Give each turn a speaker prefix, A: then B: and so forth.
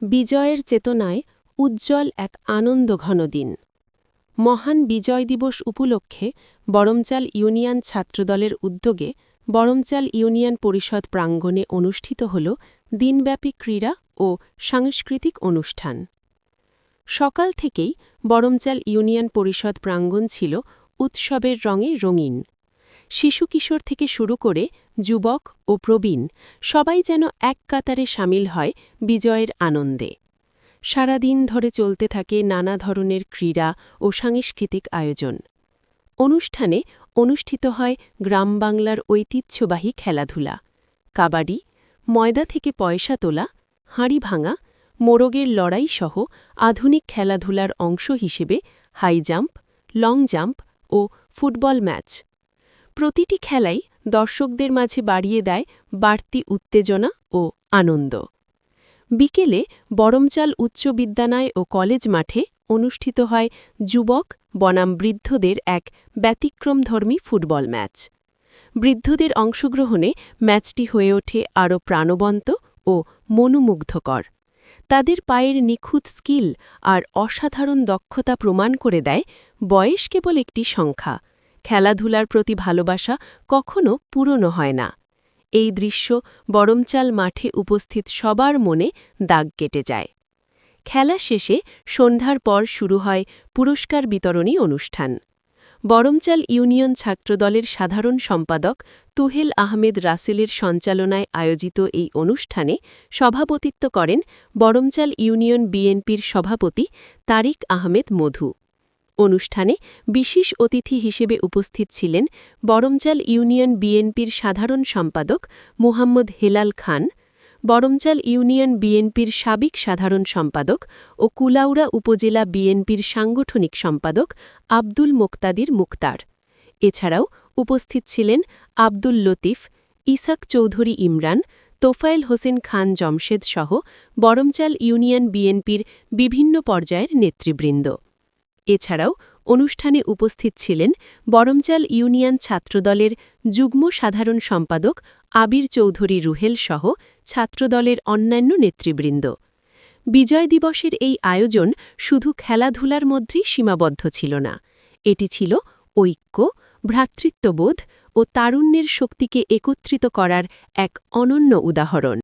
A: বিজয়ের চেতনায় উজ্জ্বল এক আনন্দঘন দিন। মহান বিজয় দিবস উপলক্ষে বরমচাল ইউনিয়ন ছাত্রদলের উদ্যোগে বরমচাল ইউনিয়ন পরিষদ প্রাঙ্গণে অনুষ্ঠিত হল দিনব্যাপী ক্রীড়া ও সাংস্কৃতিক অনুষ্ঠান। সকাল থেকেই বরমচাল ইউনিয়ন পরিষদ প্রাঙ্গণ ছিল উৎসবের রঙে রঙিন। শিশু কিশোর থেকে শুরু করে যুবক ও প্রবীণ সবাই যেন এক কাতারে সামিল হয় বিজয়ের আনন্দে। সারাদিন ধরে চলতে থাকে নানা ধরনের ক্রীড়া ও সাংস্কৃতিক আয়োজন। অনুষ্ঠানে অনুষ্ঠিত হয় গ্রাম বাংলার ঐতিহ্যবাহী খেলাধুলা, কাবাডি, ময়দা থেকে পয়সা তোলা, হাঁড়ি ভাঙা, মোরগের লড়াই সহ আধুনিক খেলাধুলার অংশ হিসেবে হাই জাম্প, লং জাম্প ও ফুটবল ম্যাচ। প্রতিটি খেলাই দর্শকদের মাঝে বাড়িয়ে দেয় বাড়তি উত্তেজনা ও আনন্দ। বিকেলে বরমচাল উচ্চ বিদ্যালয় ও কলেজ মাঠে অনুষ্ঠিত হয় যুবক বনাম বৃদ্ধদের এক ব্যতিক্রমধর্মী ফুটবল ম্যাচ। বৃদ্ধদের অংশগ্রহণে ম্যাচটি হয়ে ওঠে আরও প্রাণবন্ত ও মনোমুগ্ধকর। তাদের পায়ের নিখুঁত স্কিল আর অসাধারণ দক্ষতা প্রমাণ করে দেয় বয়স কেবল একটি সংখ্যা, খেলাধুলার প্রতি ভালোবাসা কখনো পুরনো হয় না। এই দৃশ্য বরমচাল মাঠে উপস্থিত সবার মনে দাগ কেটে যায়। খেলা শেষে সন্ধ্যার পর শুরু হয় পুরস্কার বিতরণী অনুষ্ঠান। বরমচাল ইউনিয়ন ছাত্রদলের সাধারণ সম্পাদক তুহেল আহমেদ রাসেলের সঞ্চালনায় আয়োজিত এই অনুষ্ঠানে সভাপতিত্ব করেন বরমচাল ইউনিয়ন বিএনপির সভাপতি তারিক আহমেদ মধু। অনুষ্ঠানে বিশেষ অতিথি হিসেবে উপস্থিত ছিলেন বরমচাল ইউনিয়ন বিএনপির সাধারণ সম্পাদক মুহাম্মদ হেলাল খান, বরমচাল ইউনিয়ন বিএনপির সাবেক সাধারণ সম্পাদক ও কুলাউড়া উপজেলা বিএনপির সাংগঠনিক সম্পাদক আব্দুল মোক্তাদির মুক্তার। এছাড়াও উপস্থিত ছিলেন আব্দুল লতিফ, ইসাক চৌধুরী ইমরান, তোফায়েল হোসেন খান জমশেদ সহ বরমচাল ইউনিয়ন বিএনপির বিভিন্ন পর্যায়ের নেতৃবৃন্দ। এছাড়াও অনুষ্ঠানে উপস্থিত ছিলেন বরমচাল ইউনিয়ন ছাত্রদলের যুগ্ম সাধারণ সম্পাদক আবির চৌধুরী রুহেল সহ ছাত্রদলের অন্যান্য নেতৃবৃন্দ। বিজয় দিবসের এই আয়োজন শুধু খেলাধুলার মধ্যেই সীমাবদ্ধ ছিল না, এটি ছিল ঐক্য, ভ্রাতৃত্ববোধ ও তারুণ্যের শক্তিকে একত্রিত করার এক অনন্য উদাহরণ।